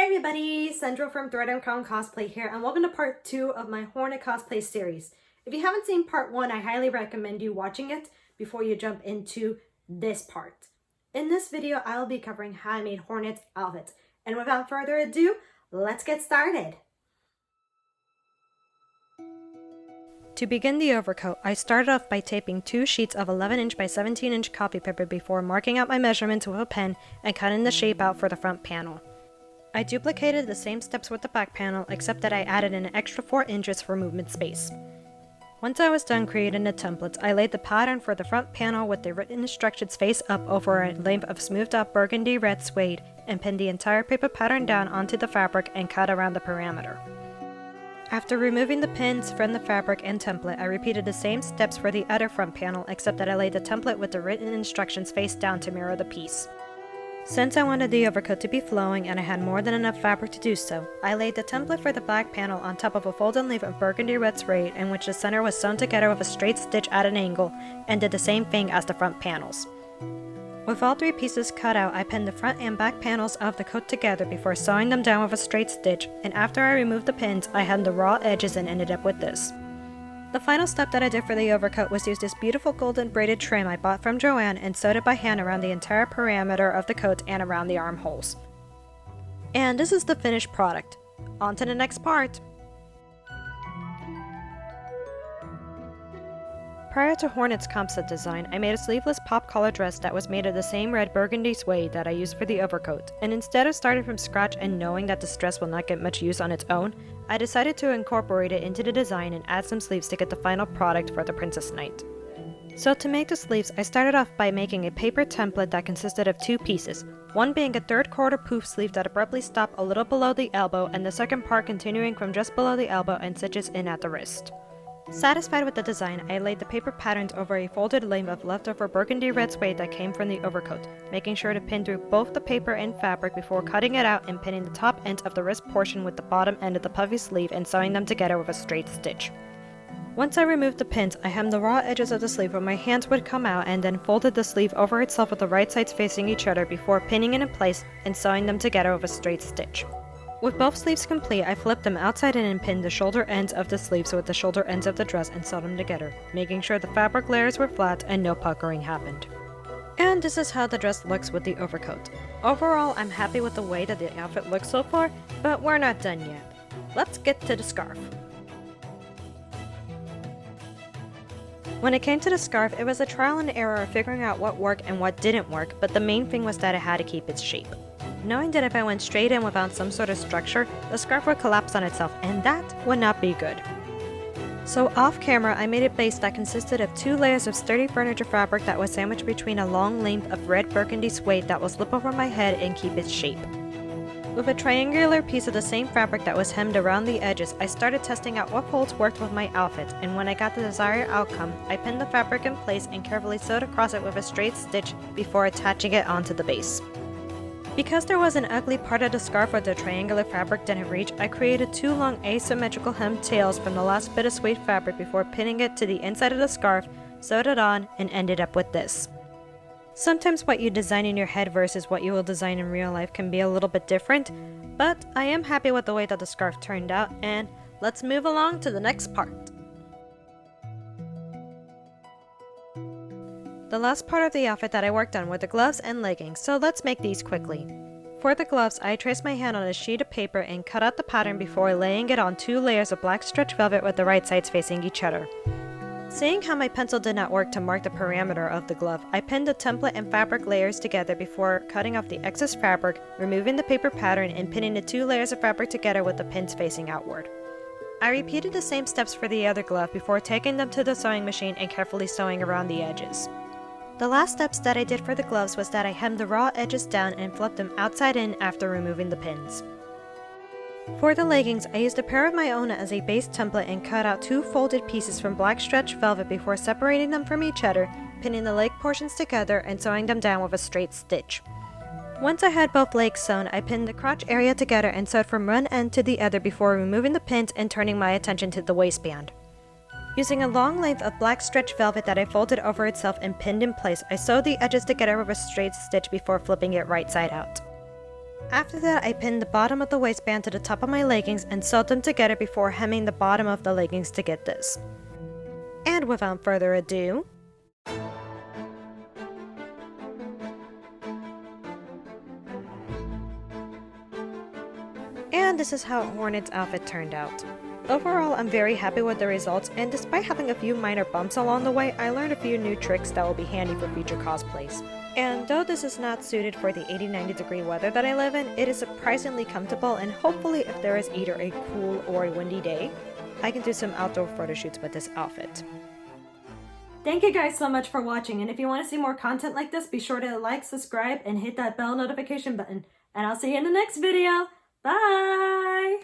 Hi everybody, Central from Cosplay here, and welcome to part 2 of my Hornet Cosplay series. If you haven't seen part 1, I highly recommend you watching it before you jump into this part. In this video, I'll be covering how I made Hornet's outfit. And without further ado, let's get started! To begin the overcoat, I started off by taping 2 sheets of 11-inch by 17-inch copy paper before marking out my measurements with a pen and cutting the shape out for the front panel. I duplicated the same steps with the back panel, except that I added an extra 4 inches for movement space. Once I was done creating the templates, I laid the pattern for the front panel with the written instructions face up over a length of smoothed out burgundy red suede and pinned the entire paper pattern down onto the fabric and cut around the perimeter. After removing the pins from the fabric and template, I repeated the same steps for the other front panel, except that I laid the template with the written instructions face down to mirror the piece. Since I wanted the overcoat to be flowing and I had more than enough fabric to do so, I laid the template for the back panel on top of a folded leaf of burgundy red suede in which the center was sewn together with a straight stitch at an angle, and did the same thing as the front panels. With all 3 pieces cut out, I pinned the front and back panels of the coat together before sewing them down with a straight stitch, and after I removed the pins, I hemmed the raw edges and ended up with this. The final step that I did for the overcoat was use this beautiful golden braided trim I bought from Joanne and sewed it by hand around the entire perimeter of the coat and around the armholes. And this is the finished product. On to the next part! Prior to Hornet's concept design, I made a sleeveless pop collar dress that was made of the same red burgundy suede that I used for the overcoat, and instead of starting from scratch and knowing that this dress will not get much use on its own, I decided to incorporate it into the design and add some sleeves to get the final product for the Princess Knight. So to make the sleeves, I started off by making a paper template that consisted of 2 pieces, one being a 3/4 poof sleeve that abruptly stopped a little below the elbow and the second part continuing from just below the elbow and stitches in at the wrist. Satisfied with the design, I laid the paper patterns over a folded length of leftover burgundy red suede that came from the overcoat, making sure to pin through both the paper and fabric before cutting it out and pinning the top end of the wrist portion with the bottom end of the puffy sleeve and sewing them together with a straight stitch. Once I removed the pins, I hemmed the raw edges of the sleeve where my hands would come out and then folded the sleeve over itself with the right sides facing each other before pinning it in place and sewing them together with a straight stitch. With both sleeves complete, I flipped them outside in and pinned the shoulder ends of the sleeves with the shoulder ends of the dress and sewed them together, making sure the fabric layers were flat and no puckering happened. And this is how the dress looks with the overcoat. Overall, I'm happy with the way that the outfit looks so far, but we're not done yet. Let's get to the scarf. When it came to the scarf, it was a trial and error of figuring out what worked and what didn't work, but the main thing was that it had to keep its shape. Knowing that if I went straight in without some sort of structure, the scarf would collapse on itself, and that would not be good. So off camera, I made a base that consisted of 2 layers of sturdy furniture fabric that was sandwiched between a long length of red burgundy suede that will slip over my head and keep its shape. With a triangular piece of the same fabric that was hemmed around the edges, I started testing out what folds worked with my outfit, and when I got the desired outcome, I pinned the fabric in place and carefully sewed across it with a straight stitch before attaching it onto the base. Because there was an ugly part of the scarf where the triangular fabric didn't reach, I created 2 long asymmetrical hemmed tails from the last bit of suede fabric before pinning it to the inside of the scarf, sewed it on, and ended up with this. Sometimes what you design in your head versus what you will design in real life can be a little bit different, but I am happy with the way that the scarf turned out, and let's move along to the next part. The last part of the outfit that I worked on were the gloves and leggings, so let's make these quickly. For the gloves, I traced my hand on a sheet of paper and cut out the pattern before laying it on 2 layers of black stretch velvet with the right sides facing each other. Seeing how my pencil did not work to mark the perimeter of the glove, I pinned the template and fabric layers together before cutting off the excess fabric, removing the paper pattern, and pinning the 2 layers of fabric together with the pins facing outward. I repeated the same steps for the other glove before taking them to the sewing machine and carefully sewing around the edges. The last steps that I did for the gloves was that I hemmed the raw edges down and flipped them outside in after removing the pins. For the leggings, I used a pair of my own as a base template and cut out 2 folded pieces from black stretch velvet before separating them from each other, pinning the leg portions together and sewing them down with a straight stitch. Once I had both legs sewn, I pinned the crotch area together and sewed from one end to the other before removing the pins and turning my attention to the waistband. Using a long length of black stretch velvet that I folded over itself and pinned in place, I sewed the edges together with a straight stitch before flipping it right side out. After that, I pinned the bottom of the waistband to the top of my leggings and sewed them together before hemming the bottom of the leggings to get this. And without further ado, and this is how Hornet's outfit turned out. Overall, I'm very happy with the results, and despite having a few minor bumps along the way, I learned a few new tricks that will be handy for future cosplays. And though this is not suited for the 80-90 degree weather that I live in, it is surprisingly comfortable, and hopefully if there is either a cool or a windy day, I can do some outdoor photo shoots with this outfit. Thank you guys so much for watching, and if you want to see more content like this, be sure to like, subscribe, and hit that bell notification button. And I'll see you in the next video. Bye!